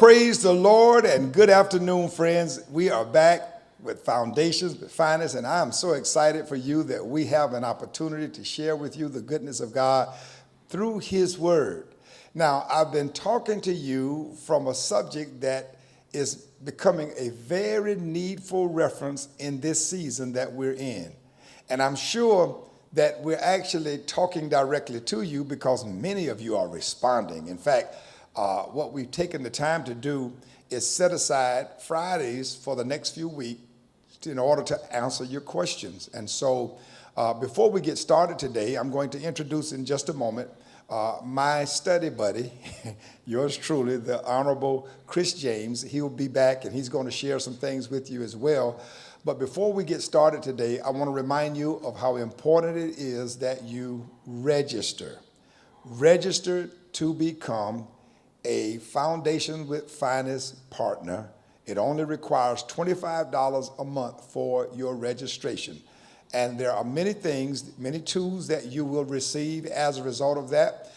praise the Lord and good afternoon, friends. We are back with Foundations, with Finace, and I am so excited for you that we have an opportunity to share with you the goodness of God through His Word. Now, I've been talking to you from a subject that is becoming a very needful reference in this season that we're in. And I'm sure that we're actually talking directly to you because many of you are responding. In fact, what we've taken the time to do is set aside Fridays for the next few weeks in order to answer your questions. And so before we get started today, I'm going to introduce in just a moment my study buddy, yours truly, the Honorable Chris James. He'll be back and he's going to share some things with you as well. But before we get started today, I want to remind you of how important it is that you register. Register to become a Foundation with Finace partner. It only requires $25 a month for your registration. And there are many things, many tools that you will receive as a result of that.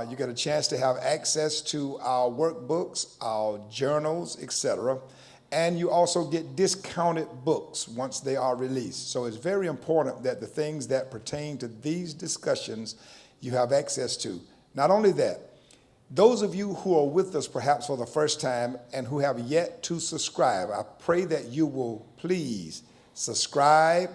You get a chance to have access to our workbooks, our journals, etc. And you also get discounted books once they are released. So it's very important that the things that pertain to these discussions you have access to. Not only that, those of you who are with us perhaps for the first time and who have yet to subscribe, I pray that you will please subscribe.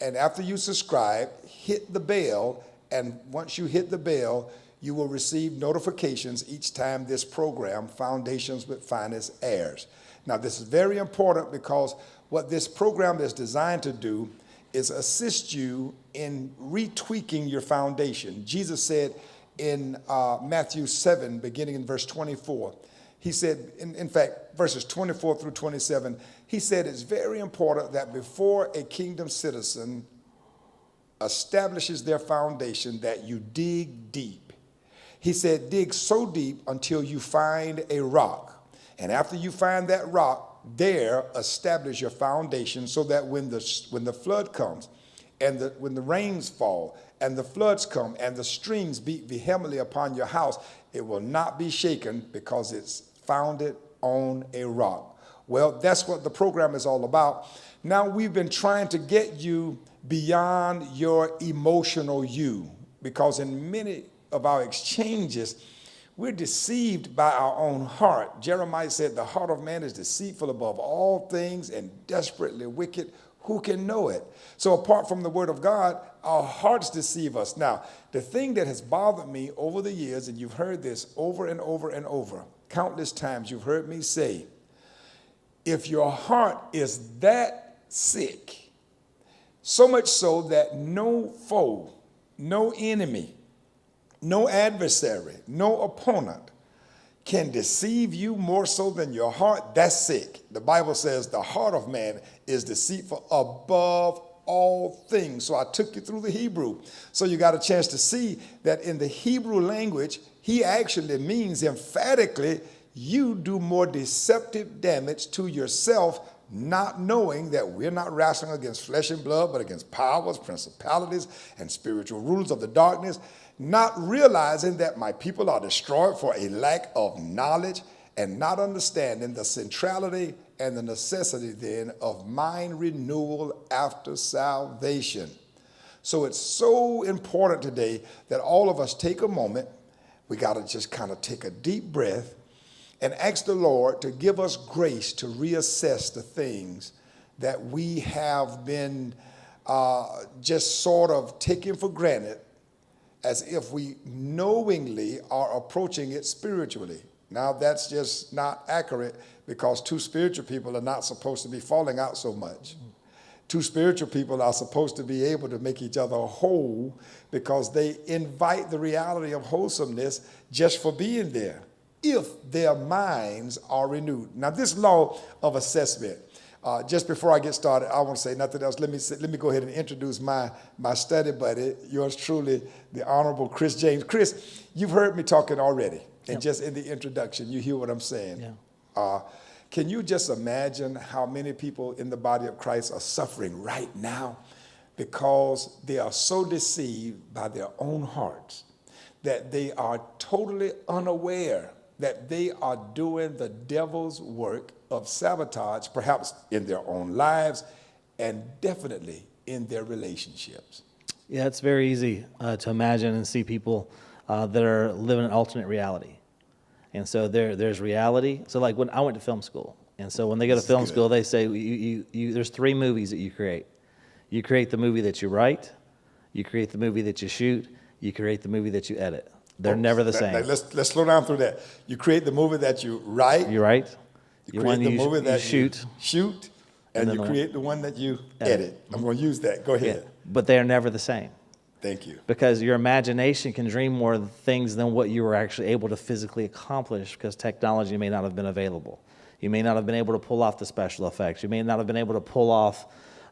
And after you subscribe, hit the bell. And once you hit the bell, you will receive notifications each time this program, Foundations with Finace, airs. Now, this is very important because what this program is designed to do is assist you in retweaking your foundation. Jesus said in Matthew 7, beginning in verse 24, he said, in fact, verses 24 through 27, he said it's very important that before a kingdom citizen establishes their foundation that you dig deep. He said, dig so deep until you find a rock. And after you find that rock, there establish your foundation so that when the flood comes and when the rains fall and the floods come and the streams beat vehemently upon your house, it will not be shaken because it's founded on a rock. Well, that's what the program is all about. Now, we've been trying to get you beyond your emotional you because in many of our exchanges, we're deceived by our own heart. Jeremiah said, the heart of man is deceitful above all things and desperately wicked. Who can know it? So apart from the word of God, our hearts deceive us. Now, the thing that has bothered me over the years, and you've heard this over and over and over, countless times you've heard me say, if your heart is that sick, so much so that no foe, no enemy, no adversary, no opponent can deceive you more so than your heart, that's sick. The Bible says the heart of man is deceitful above all things. So I took you through the Hebrew. So you got a chance to see that in the Hebrew language, he actually means emphatically, you do more deceptive damage to yourself, not knowing that we're not wrestling against flesh and blood, but against powers, principalities, and spiritual rulers of the darkness, not realizing that my people are destroyed for a lack of knowledge and not understanding the centrality and the necessity then of mind renewal after salvation. So it's so important today that all of us take a moment. We got to just kind of take a deep breath and ask the Lord to give us grace to reassess the things that we have been just sort of taking for granted as if we knowingly are approaching it spiritually. Now, that's just not accurate because two spiritual people are not supposed to be falling out so much. Two spiritual people are supposed to be able to make each other whole because they invite the reality of wholesomeness just for being there, if their minds are renewed. Now, this law of assessment, just before I get started, I won't say nothing else. Let me go ahead and introduce my study buddy, yours truly, the Honorable Chris James. Chris, you've heard me talking already, and just in the introduction, you hear what I'm saying. Yeah. Can you just imagine how many people in the body of Christ are suffering right now because they are so deceived by their own hearts that they are totally unaware that they are doing the devil's work of sabotage, perhaps in their own lives and definitely in their relationships. Yeah, it's very easy to imagine and see people that are living an alternate reality. And so there's reality. So like when I went to film school, and so when they go to film school, they say there's 3 movies that you create. You create the movie that you write, you create the movie that you shoot, you create the movie that you edit. They're never the same. Let's slow down through that. You create the movie that you write. You write. You create the movie that you shoot, and you create the one that you edit. I'm going to use that. Go ahead. Yeah, but they are never the same. Thank you. Because your imagination can dream more things than what you were actually able to physically accomplish, because technology may not have been available. You may not have been able to pull off the special effects. You may not have been able to pull off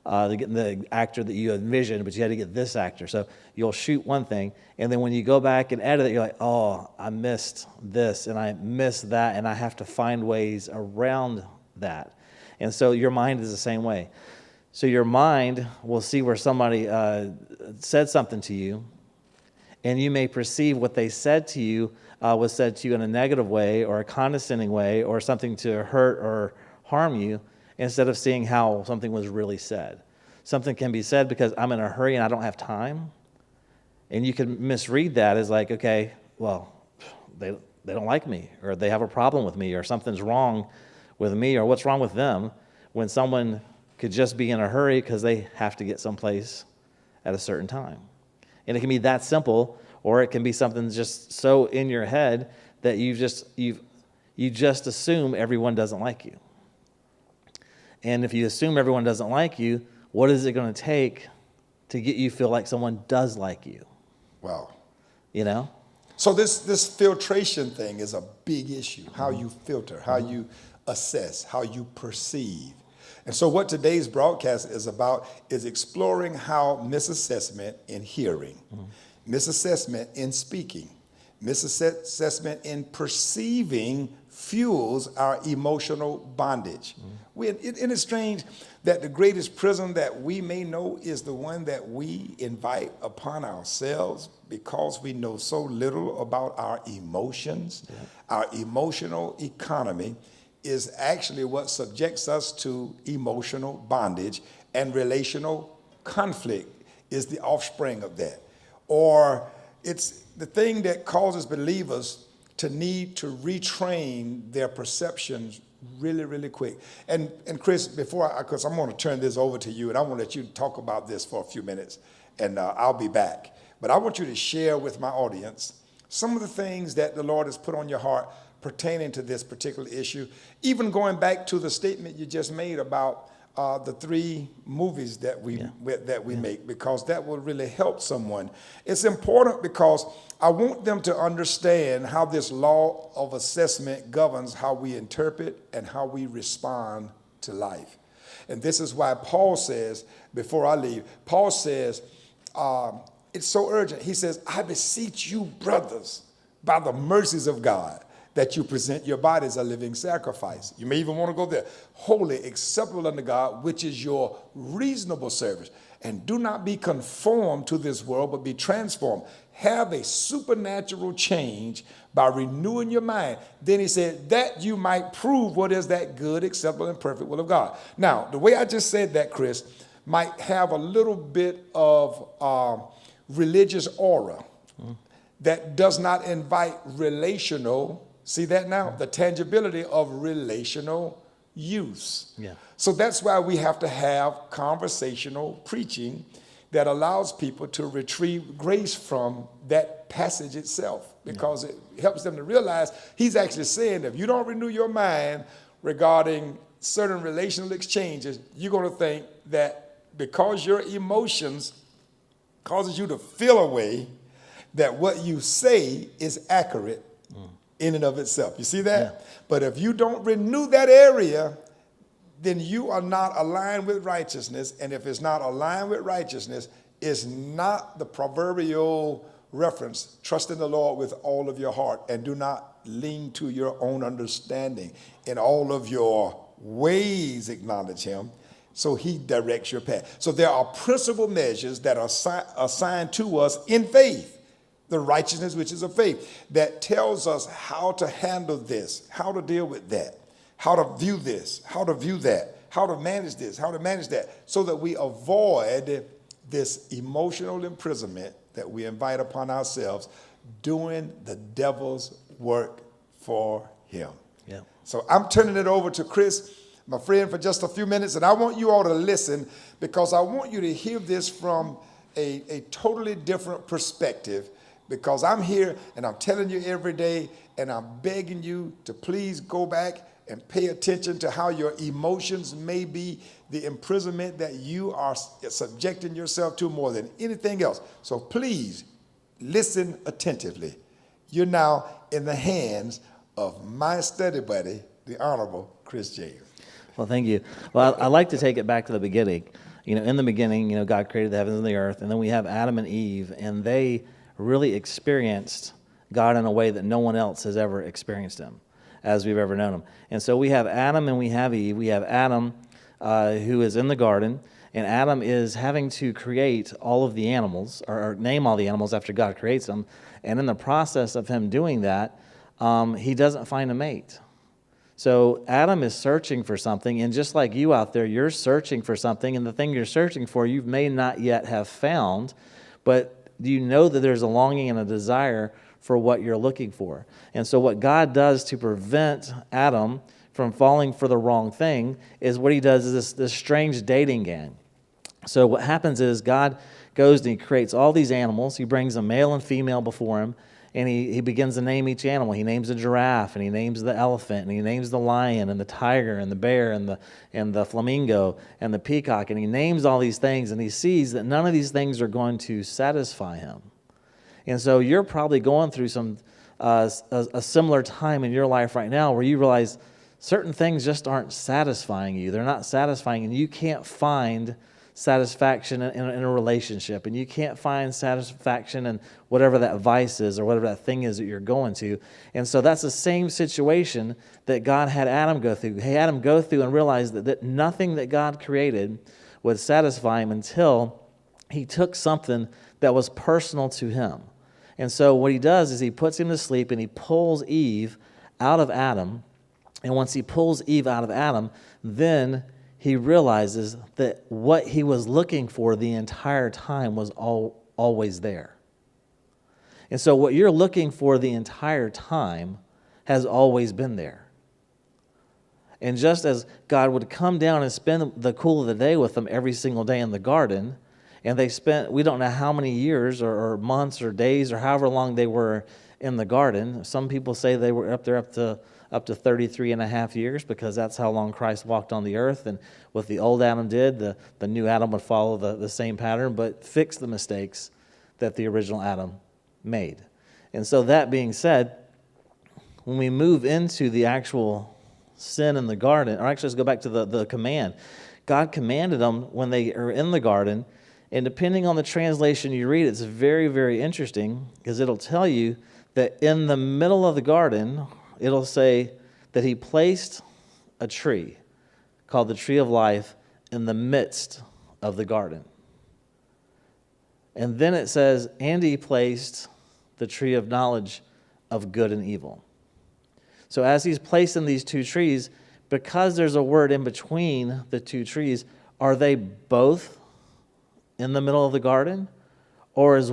the actor that you envisioned, but you had to get this actor. So you'll shoot one thing, and then when you go back and edit it, you're like, oh, I missed this, and I missed that, and I have to find ways around that. And so your mind is the same way. So your mind will see where somebody said something to you, and you may perceive what they said to you was said to you in a negative way or a condescending way or something to hurt or harm you, instead of seeing how something was really said. Something can be said because I'm in a hurry and I don't have time, and you can misread that as like, okay, well, they don't like me, or they have a problem with me, or something's wrong with me, or what's wrong with them, when someone could just be in a hurry because they have to get someplace at a certain time. And it can be that simple, or it can be something just so in your head that you just assume everyone doesn't like you. And if you assume everyone doesn't like you, what is it going to take to get you feel like someone does like you? Wow. You know? So this filtration thing is a big issue, how you filter, how you assess, how you perceive. And so what today's broadcast is about is exploring how misassessment in hearing, misassessment in speaking, misassessment in perceiving fuels our emotional bondage. And it's strange that the greatest prison that we may know is the one that we invite upon ourselves, because we know so little about our emotions. Yeah. Our emotional economy is actually what subjects us to emotional bondage, and relational conflict is the offspring of that. Or it's the thing that causes believers to need to retrain their perceptions really, really quick. And Chris, because I'm going to turn this over to you, and I want to let you talk about this for a few minutes, and I'll be back. But I want you to share with my audience some of the things that the Lord has put on your heart pertaining to this particular issue, even going back to the statement you just made about the 3 movies that we make, because that will really help someone. It's important because I want them to understand how this law of assessment governs how we interpret and how we respond to life. And this is why Paul says, before I leave, Paul says, it's so urgent. He says, I beseech you, brothers, by the mercies of God, that you present your bodies a living sacrifice. You may even want to go there. Holy, acceptable unto God, which is your reasonable service. And do not be conformed to this world, but be transformed. Have a supernatural change by renewing your mind. Then he said, that you might prove what is that good, acceptable, and perfect will of God. Now, the way I just said that, Chris, might have a little bit of religious aura that does not invite relational. See that now? The tangibility of relational use. Yeah. So that's why we have to have conversational preaching that allows people to retrieve grace from that passage itself, because it helps them to realize he's actually saying, if you don't renew your mind regarding certain relational exchanges, you're going to think that because your emotions causes you to feel a way, that what you say is accurate in and of itself. You see that? Yeah. But if you don't renew that area, then you are not aligned with righteousness. And if it's not aligned with righteousness, it's not the proverbial reference, trust in the Lord with all of your heart and do not lean to your own understanding. In all of your ways acknowledge him, so he directs your path. So there are principal measures that are assigned to us in faith the righteousness which is of faith, that tells us how to handle this, how to deal with that, how to view this, how to view that, how to manage this, how to manage that, so that we avoid this emotional imprisonment that we invite upon ourselves, doing the devil's work for him. Yeah. So I'm turning it over to Chris, my friend, for just a few minutes, and I want you all to listen, because I want you to hear this from a totally different perspective, because I'm here and I'm telling you every day, and I'm begging you to please go back and pay attention to how your emotions may be the imprisonment that you are subjecting yourself to more than anything else. So please listen attentively. You're now in the hands of my study buddy, the Honorable Chris James. Well, thank you. Well, I like to take it back to the beginning. In the beginning, God created the heavens and the earth, and then we have Adam and Eve, and they really experienced God in a way that no one else has ever experienced him, as we've ever known him. And so we have Adam and we have Eve. We have Adam, who is in the garden, and Adam is having to create all of the animals, or name all the animals after God creates them. And in the process of him doing that, he doesn't find a mate. So Adam is searching for something, and just like you out there, you're searching for something, and the thing you're searching for, you may not yet have found, but you know that there's a longing and a desire for what you're looking for. And so what God does to prevent Adam from falling for the wrong thing is what he does is this strange dating game. So what happens is God goes and he creates all these animals. He brings a male and female before him, and he begins to name each animal. He names the giraffe, and he names the elephant, and he names the lion, and the tiger, and the bear, and the flamingo, and the peacock, and he names all these things, and he sees that none of these things are going to satisfy him. And so you're probably going through a similar time in your life right now where you realize certain things just aren't satisfying you. They're not satisfying, and you can't find satisfaction in a relationship, and you can't find satisfaction in whatever that vice is or whatever that thing is that you're going to. And so that's the same situation that God had Adam go through. He had him go through and realize that nothing that God created would satisfy him until he took something that was personal to him. And so what he does is he puts him to sleep, and he pulls Eve out of Adam. And once he pulls Eve out of Adam, then he realizes that what he was looking for the entire time was always there. And so what you're looking for the entire time has always been there. And just as God would come down and spend the cool of the day with them every single day in the garden, and they spent, we don't know how many years or months or days or however long they were in the garden. Some people say they were up to 33 and a half years, because that's how long Christ walked on the earth. And what the old Adam did, the new Adam would follow the same pattern, but fix the mistakes that the original Adam made. And so that being said, when we move into the actual sin in the garden, or actually let's go back to the command. God commanded them when they are in the garden, and depending on the translation you read, it's very, very interesting, because it'll tell you that in the middle of the garden, it'll say that he placed a tree called the tree of life in the midst of the garden. And then it says, and he placed the tree of knowledge of good and evil. So as he's placing these two trees, because there's a word in between the two trees, are they both in the middle of the garden? Or is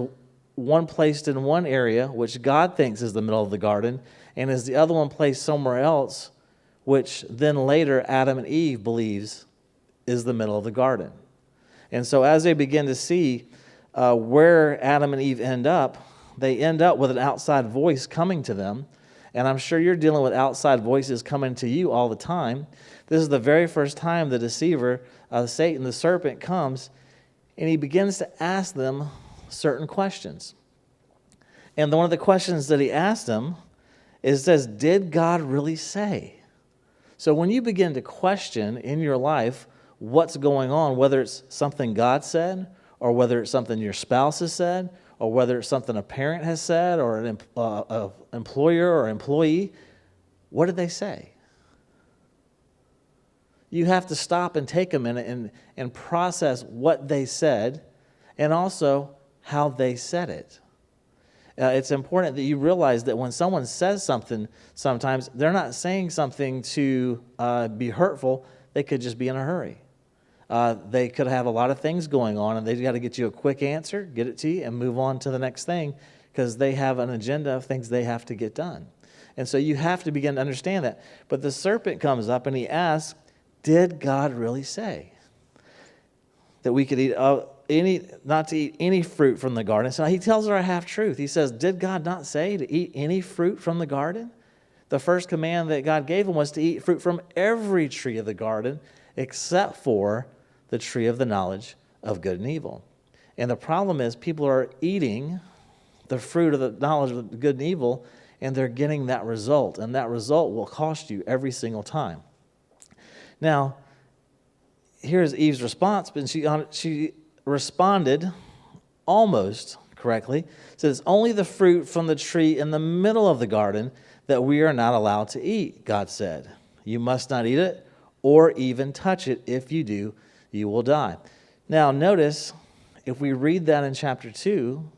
one placed in one area, which God thinks is the middle of the garden, and is the other one placed somewhere else, which then later Adam and Eve believes is the middle of the garden? And so as they begin to see where Adam and Eve end up, they end up with an outside voice coming to them. And I'm sure you're dealing with outside voices coming to you all the time. This is the very first time the deceiver, Satan, the serpent, comes, and he begins to ask them certain questions. And one of the questions that he asked them says, did God really say? So when you begin to question in your life what's going on, whether it's something God said, or whether it's something your spouse has said, or whether it's something a parent has said, or an employer or employee, what did they say? You have to stop and take a minute and process what they said, and also how they said it. It's important that you realize that when someone says something, sometimes they're not saying something to be hurtful. They could just be in a hurry. They could have a lot of things going on, and they've got to get you a quick answer, get it to you, and move on to the next thing, because they have an agenda of things they have to get done. And so you have to begin to understand that. But the serpent comes up and he asks, did God really say that we could eat not to eat any fruit from the garden? So he tells her a half-truth. He says, did God not say to eat any fruit from the garden? The first command that God gave him was to eat fruit from every tree of the garden except for the tree of the knowledge of good and evil. And the problem is people are eating the fruit of the knowledge of good and evil, and they're getting that result. And that result will cost you every single time. Now, here's Eve's response, but she responded almost correctly. It says, only the fruit from the tree in the middle of the garden that we are not allowed to eat, God said. You must not eat it or even touch it. If you do, you will die. Now, notice, if we read that in chapter 2,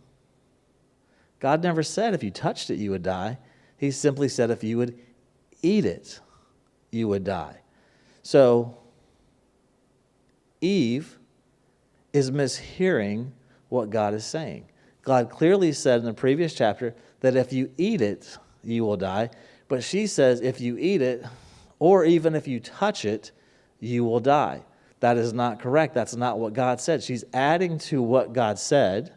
God never said if you touched it, you would die. He simply said if you would eat it, you would die. So, Eve is mishearing what God is saying. God clearly said in the previous chapter that if you eat it, you will die. But she says if you eat it, or even if you touch it, you will die. That is not correct. That's not what God said. She's adding to what God said,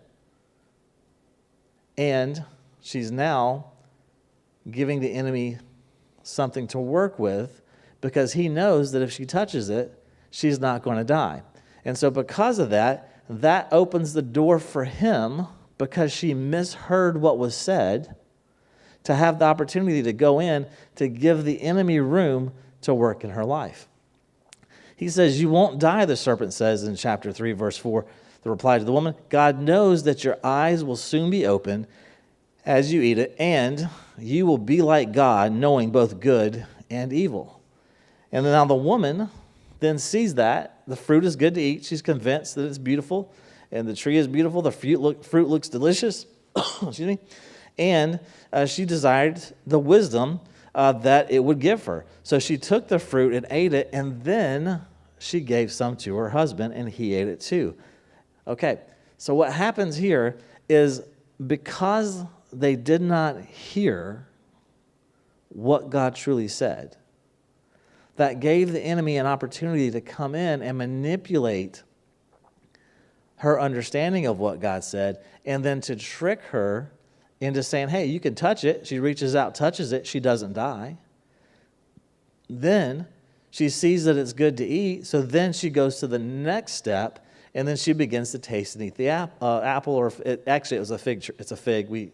and she's now giving the enemy something to work with, because he knows that if she touches it, she's not going to die. And so because of that, that opens the door for him, because she misheard what was said, to have the opportunity to go in to give the enemy room to work in her life. He says, you won't die, the serpent says in chapter 3, verse 4, the reply to the woman, God knows that your eyes will soon be opened as you eat it, and you will be like God, knowing both good and evil. And now the woman then sees that the fruit is good to eat. She's convinced that it's beautiful, and the tree is beautiful. The fruit looks delicious. Excuse me. And she desired the wisdom that it would give her. So she took the fruit and ate it, and then she gave some to her husband, and he ate it too. Okay, so what happens here is, because they did not hear what God truly said, that gave the enemy an opportunity to come in and manipulate her understanding of what God said, and then to trick her into saying, hey, you can touch it. She reaches out, touches it. She doesn't die. Then she sees that it's good to eat, so then she goes to the next step, and then she begins to taste and eat the apple, or actually it was a fig. It's a fig.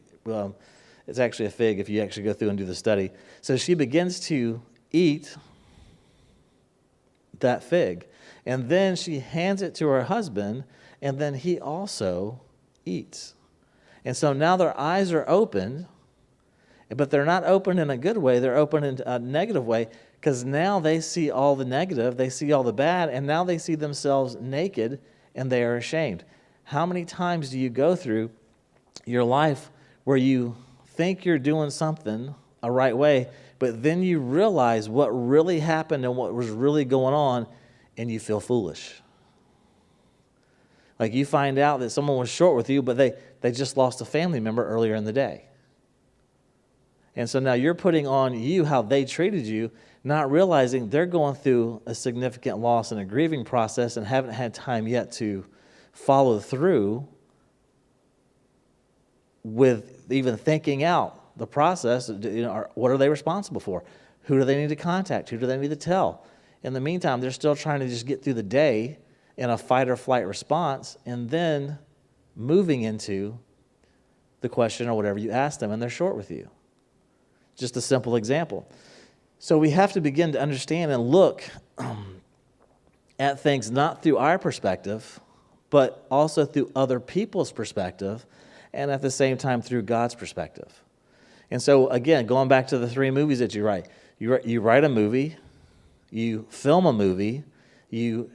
It's actually a fig if you actually go through and do the study. So she begins to eat that fig, and then she hands it to her husband, and then he also eats. And so now their eyes are opened, but they're not open in a good way. They're open in a negative way, because now they see all the negative, they see all the bad, and now they see themselves naked, and they are ashamed. How many times do you go through your life where you think you're doing something a right way, but then you realize what really happened and what was really going on, and you feel foolish? Like you find out that someone was short with you, but they just lost a family member earlier in the day. And so now you're putting on you how they treated you, not realizing they're going through a significant loss and a grieving process and haven't had time yet to follow through with even thinking out the process. What are they responsible for? Who do they need to contact? Who do they need to tell? In the meantime, they're still trying to just get through the day in a fight or flight response, and then moving into the question or whatever you ask them, and they're short with you. Just a simple example. So we have to begin to understand and look at things not through our perspective, but also through other people's perspective, and at the same time through God's perspective. And so again, going back to the 3 movies that you write. You write a movie, you film a movie, you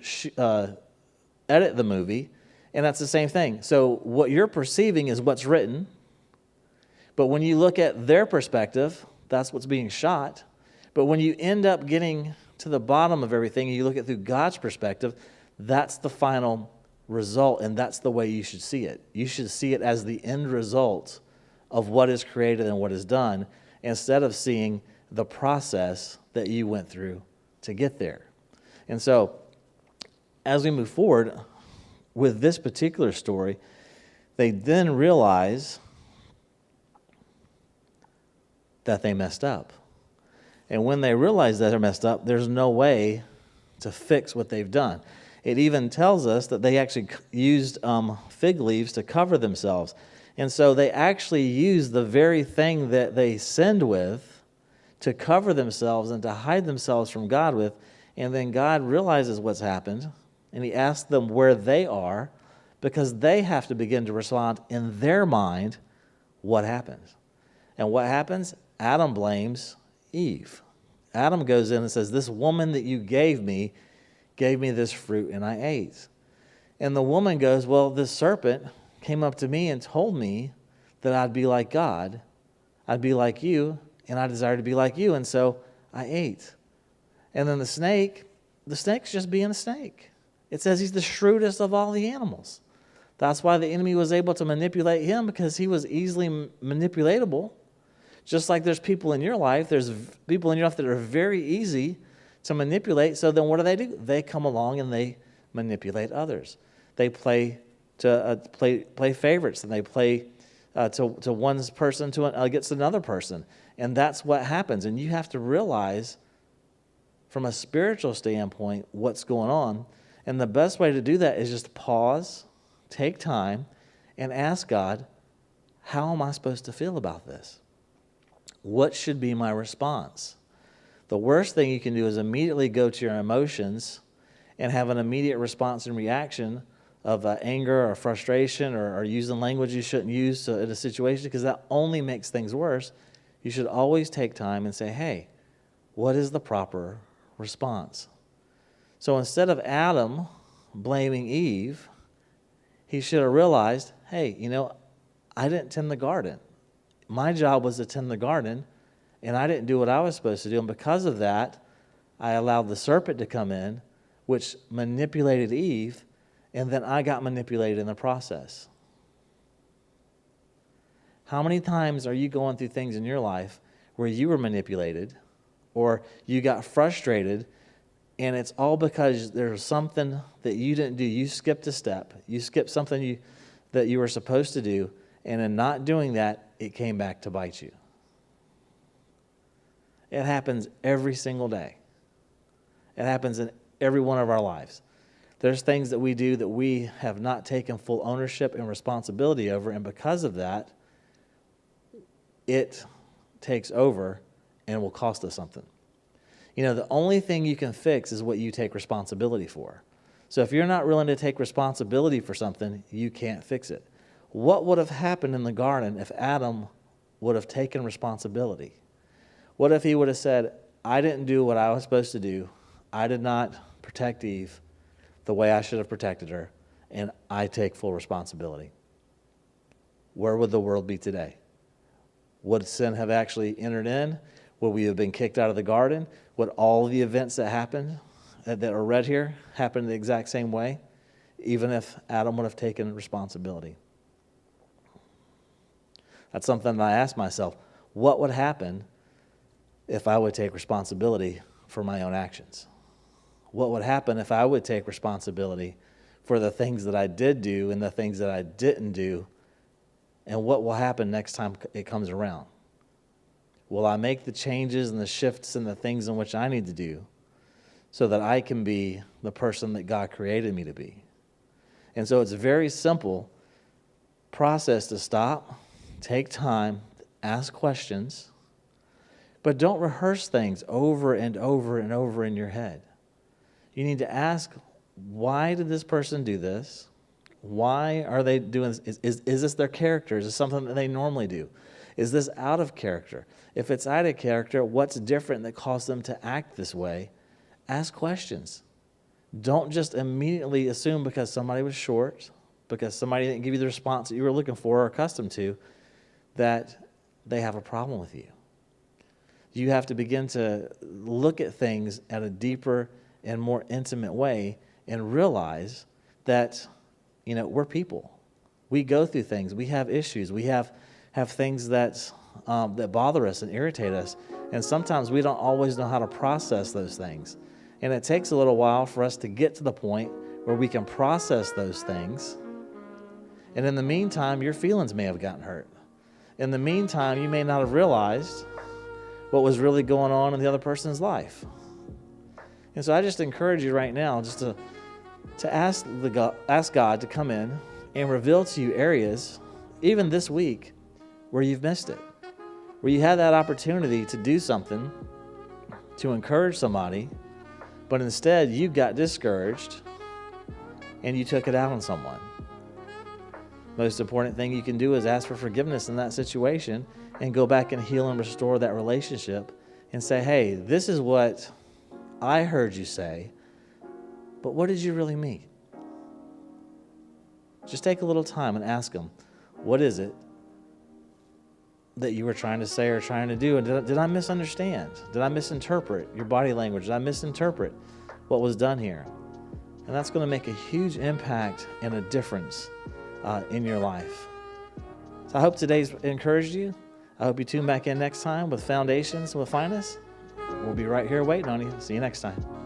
edit the movie, and that's the same thing. So what you're perceiving is what's written, But when you look at their perspective, that's what's being shot. But when you end up getting to the bottom of everything and you look at it through God's perspective, that's the final result, and that's the way you should see it. You should see it as the end result of what is created and what is done, instead of seeing the process that you went through to get there. And so, as we move forward with this particular story, they then realize that they messed up. And when they realize that they're messed up, there's no way to fix what they've done. It even tells us that they actually used fig leaves to cover themselves. And so they actually used the very thing that they sinned with to cover themselves and to hide themselves from God with. And then God realizes what's happened, and he asks them where they are, because they have to begin to respond in their mind what happens. And what happens? Adam blames Eve. Adam goes in and says, this woman that you gave me this fruit and I ate. And the woman goes, well, this serpent came up to me and told me that I'd be like God, I'd be like you, and I desire to be like you, and so I ate. And then the snake's just being a snake. It says he's the shrewdest of all the animals. That's why the enemy was able to manipulate him, because he was easily manipulatable. Just like there's people in your life, there's people in your life that are very easy to manipulate. So then what do? They come along and they manipulate others. They play favorites, and they play to one person against another person. And that's what happens. And you have to realize from a spiritual standpoint what's going on. And the best way to do that is just pause, take time, and ask God, how am I supposed to feel about this? What should be my response? The worst thing you can do is immediately go to your emotions and have an immediate response and reaction of anger or frustration or using language you shouldn't use in a situation, because that only makes things worse. You should always take time and say, hey, what is the proper response? So instead of Adam blaming Eve, he should have realized, hey, I didn't tend the garden. My job was to tend the garden, and I didn't do what I was supposed to do. And because of that, I allowed the serpent to come in, which manipulated Eve, and then I got manipulated in the process. How many times are you going through things in your life where you were manipulated or you got frustrated, and it's all because there's something that you didn't do? You skipped a step. You skipped something that you were supposed to do, and in not doing that, it came back to bite you. It happens every single day. It happens in every one of our lives. There's things that we do that we have not taken full ownership and responsibility over, and because of that, it takes over and will cost us something. The only thing you can fix is what you take responsibility for. So if you're not willing to take responsibility for something, you can't fix it. What would have happened in the garden if Adam would have taken responsibility? What if he would have said, I didn't do what I was supposed to do. I did not protect Eve the way I should have protected her, and I take full responsibility. Where would the world be today? Would sin have actually entered in? Would we have been kicked out of the garden? Would all the events that happened, that are read here, happen the exact same way, even if Adam would have taken responsibility? That's something that I ask myself. What would happen if I would take responsibility for my own actions? What would happen if I would take responsibility for the things that I did do and the things that I didn't do? And what will happen next time it comes around? Will I make the changes and the shifts and the things in which I need to do so that I can be the person that God created me to be? And so it's a very simple process to stop, take time, ask questions, but don't rehearse things over and over and over in your head. You need to ask, why did this person do this? Why are they doing this? Is this their character? Is this something that they normally do? Is this out of character? If it's out of character, what's different that caused them to act this way? Ask questions. Don't just immediately assume because somebody was short, because somebody didn't give you the response that you were looking for or accustomed to, that they have a problem with you. You have to begin to look at things at a deeper and more intimate way and realize that, we're people. We go through things. We have issues. We have things that bother us and irritate us. And sometimes we don't always know how to process those things. And it takes a little while for us to get to the point where we can process those things. And in the meantime, your feelings may have gotten hurt. In the meantime, you may not have realized what was really going on in the other person's life. And so I just encourage you right now just to ask God to come in and reveal to you areas, even this week, where you've missed it, where you had that opportunity to do something to encourage somebody, but instead you got discouraged and you took it out on someone. Most important thing you can do is ask for forgiveness in that situation and go back and heal and restore that relationship and say, hey, this is what I heard you say, but what did you really mean? Just take a little time and ask them, what is it that you were trying to say or trying to do? And did I misunderstand? Did I misinterpret your body language? Did I misinterpret what was done here? And that's going to make a huge impact and a difference in your life. So I hope today's encouraged you. I hope you tune back in next time with Foundations with Finace. We'll be right here waiting on you. See you next time.